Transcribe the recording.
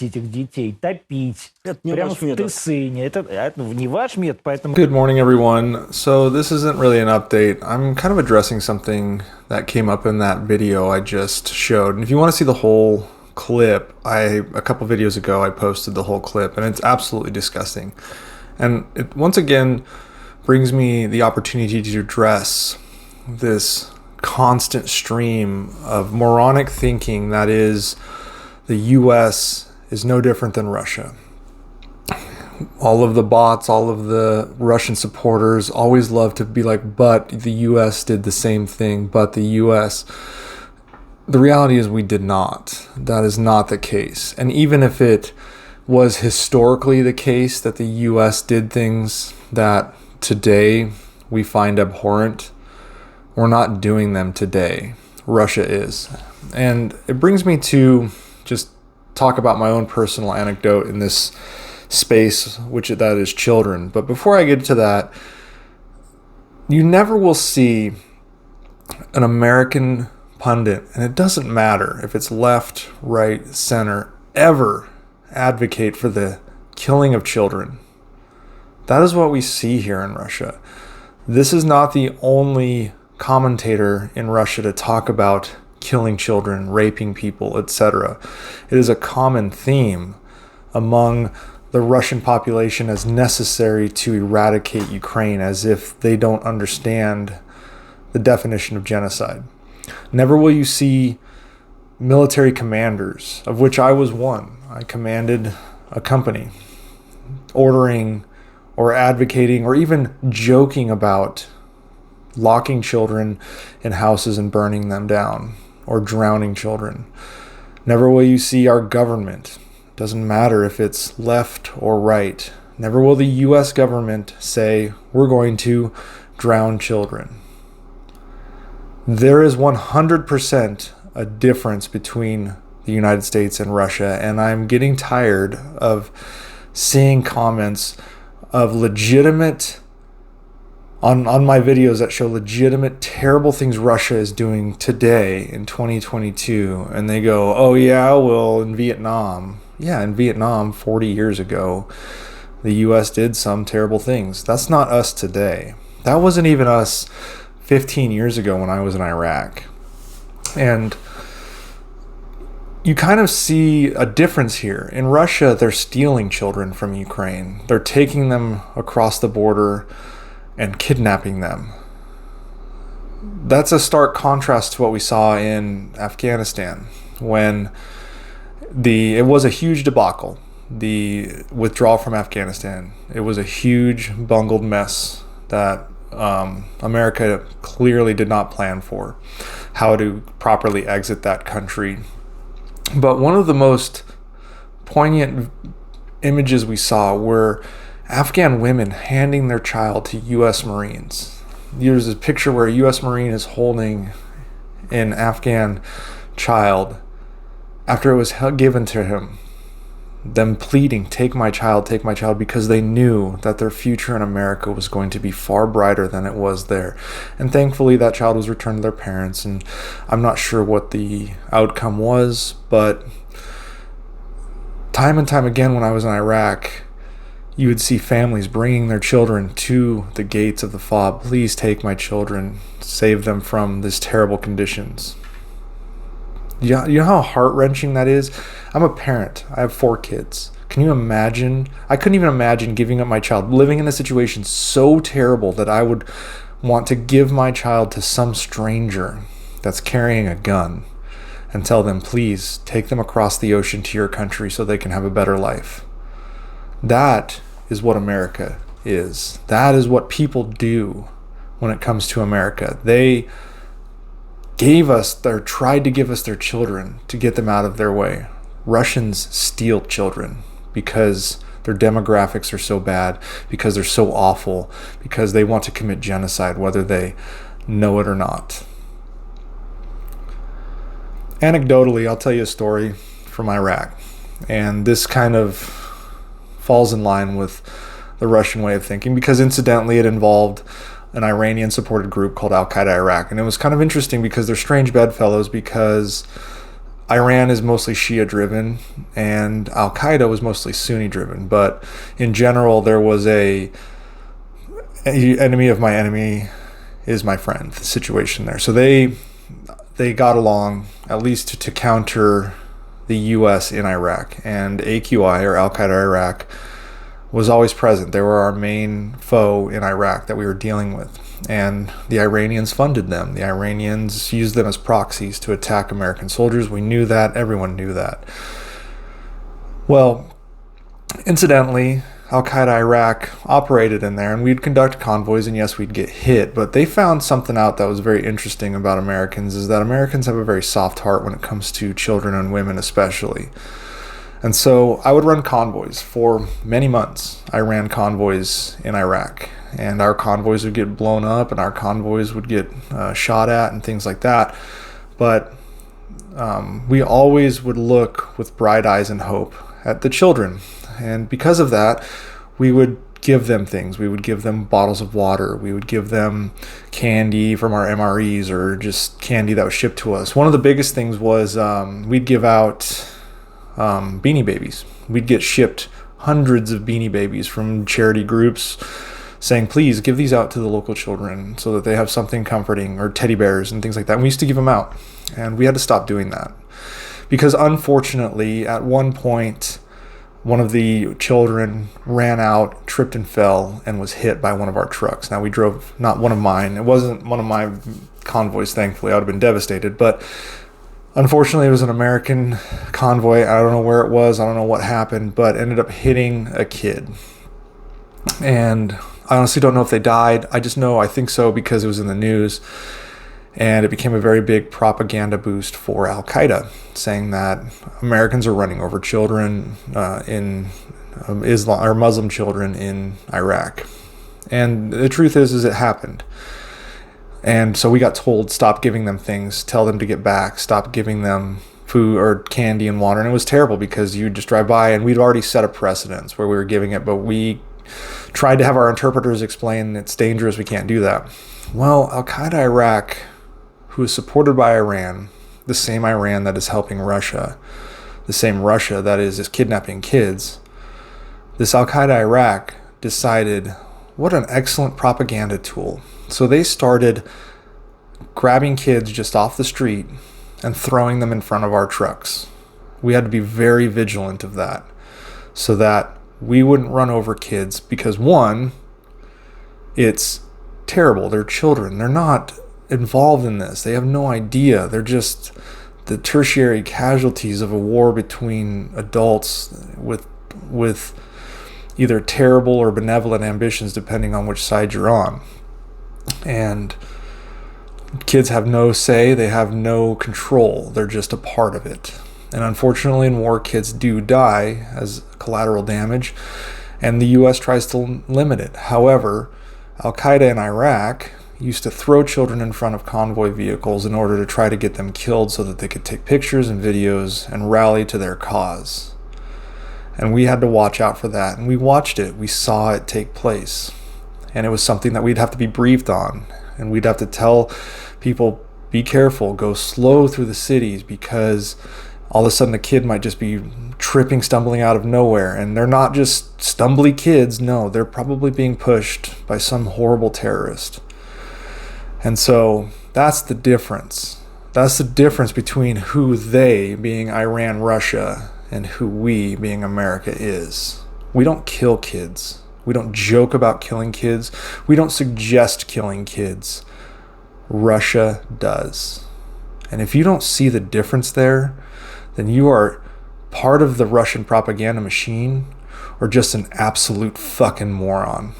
этих детей, топить, Это не прямо наш в метод. Тысыне. Это не ваш метод, поэтому... Good morning, everyone. So, this isn't really an update. I'm kind of addressing something that came up in that video I just showed. And if you want to see the whole clip, a couple videos ago, I posted the whole clip, and it's absolutely disgusting. And it once again brings me the opportunity to address this constant stream of moronic thinking that is the US is no different than Russia. All of the bots, all of the Russian supporters always love to be like, but the US did the same thing, but the US. The reality is we did not. That is not the case. And even if it was historically the case that the US did things that today we find abhorrent, we're not doing them today. Russia is. And it brings me to just talk about my own personal anecdote in this space, which that is children. But before I get to that, you never will see an American pundit, and it doesn't matter if it's left, right, center, ever advocate for the killing of children. That is what we see here in Russia. This is not the only commentator in Russia to talk about killing children, raping people, etc. It is a common theme among the Russian population as necessary to eradicate Ukraine, as if they don't understand the definition of genocide. Never will you see military commanders, of which I was one. I commanded a company, ordering or advocating or even joking about locking children in houses and burning them down or drowning children. Never will you see our government, doesn't matter if it's left or right, never will the US government say, we're going to drown children. There is 100% a difference between the United States and Russia, and I'm getting tired of seeing comments of legitimate, on my videos that show legitimate terrible things Russia is doing today in 2022, and they go, oh yeah, well, in Vietnam. Yeah, in Vietnam 40 years ago, the US did some terrible things. That's not us today. That wasn't even us 15 years ago when I was in Iraq. And you kind of see a difference here. In Russia, they're stealing children from Ukraine. They're taking them across the border and kidnapping them. That's a stark contrast to what we saw in Afghanistan when it was a huge debacle, the withdrawal from Afghanistan. It was a huge bungled mess that America clearly did not plan for, how to properly exit that country. But one of the most poignant images we saw were Afghan women handing their child to U.S. Marines. There's a picture where a U.S. Marine is holding an Afghan child after it was given to him. Them pleading, take my child, because they knew that their future in America was going to be far brighter than it was there. And thankfully that child was returned to their parents, and I'm not sure what the outcome was, but time and time again when I was in Iraq, you would see families bringing their children to the gates of the FOB. Please take my children, save them from these terrible conditions. You know how heart-wrenching that is? I'm a parent. I have 4 kids. Can you imagine? I couldn't even imagine giving up my child, living in a situation so terrible that I would want to give my child to some stranger that's carrying a gun and tell them, please take them across the ocean to your country so they can have a better life. That is what America is. That is what people do when it comes to America. They tried to give us their children to get them out of their way. Russians steal children because their demographics are so bad, because they're so awful, because they want to commit genocide whether they know it or not. Anecdotally, I'll tell you a story from Iraq, and this kind of falls in line with the Russian way of thinking because incidentally it involved an Iranian-supported group called Al-Qaeda Iraq. And it was kind of interesting because they're strange bedfellows because Iran is mostly Shia driven and Al Qaeda was mostly Sunni driven. But in general, there was a enemy of my enemy is my friend situation there. So they got along, at least to counter the U.S. in Iraq. And AQI, or Al Qaeda Iraq, was always present. They were our main foe in Iraq that we were dealing with. And the Iranians funded them. The Iranians used them as proxies to attack American soldiers. We knew that. Everyone knew that. Well, incidentally, Al Qaeda Iraq operated in there, and we'd conduct convoys, and yes, we'd get hit. But they found something out that was very interesting about Americans, is that Americans have a very soft heart when it comes to children and women especially. And so I would run convoys for many months. I ran convoys in Iraq, and our convoys would get blown up, and our convoys would get shot at and things like that. But we always would look with bright eyes and hope at the children. And because of that, we would give them things. We would give them bottles of water. We would give them candy from our MREs, or just candy that was shipped to us. One of the biggest things was we'd give out Beanie Babies. We'd get shipped hundreds of Beanie Babies from charity groups saying, please give these out to the local children so that they have something comforting, or teddy bears and things like that. And we used to give them out, and we had to stop doing that because unfortunately at one point one of the children ran out, tripped and fell, and was hit by one of our trucks. Now we drove, not one of mine, it wasn't one of my convoys, thankfully. I would have been devastated, but unfortunately, it was an American convoy. I don't know where it was. I don't know what happened, but ended up hitting a kid. And I honestly don't know if they died. I just know, I think so, because it was in the news. And it became a very big propaganda boost for Al Qaeda, saying that Americans are running over children in Islam, or Muslim children in Iraq. And the truth is it happened. And so we got told, stop giving them things, tell them to get back, stop giving them food or candy and water. And it was terrible because you just drive by, and we'd already set a precedence where we were giving it, but we tried to have our interpreters explain it's dangerous, we can't do that. Well, Al Qaeda Iraq, who is supported by Iran, the same Iran that is helping Russia, the same Russia that is kidnapping kids, this Al Qaeda Iraq decided, what an excellent propaganda tool. So they started grabbing kids just off the street and throwing them in front of our trucks. We had to be very vigilant of that so that we wouldn't run over kids because, one, it's terrible. They're children. They're not involved in this. They have no idea. They're just the tertiary casualties of a war between adults with either terrible or benevolent ambitions, depending on which side you're on. And kids have no say, they have no control, they're just a part of it. And unfortunately in war, kids do die as collateral damage, and the US tries to limit it. However, Al Qaeda in Iraq used to throw children in front of convoy vehicles in order to try to get them killed so that they could take pictures and videos and rally to their cause. And we had to watch out for that, and we watched it, we saw it take place. And it was something that we'd have to be briefed on, and we'd have to tell people, be careful, go slow through the cities, because all of a sudden a kid might just be tripping, stumbling out of nowhere. And they're not just stumbly kids, no, they're probably being pushed by some horrible terrorist. And so that's the difference. That's the difference between who they, being Iran, Russia, and who we, being America, is. We don't kill kids. We don't joke about killing kids. We don't suggest killing kids. Russia does. And if you don't see the difference there, then you are part of the Russian propaganda machine, or just an absolute fucking moron.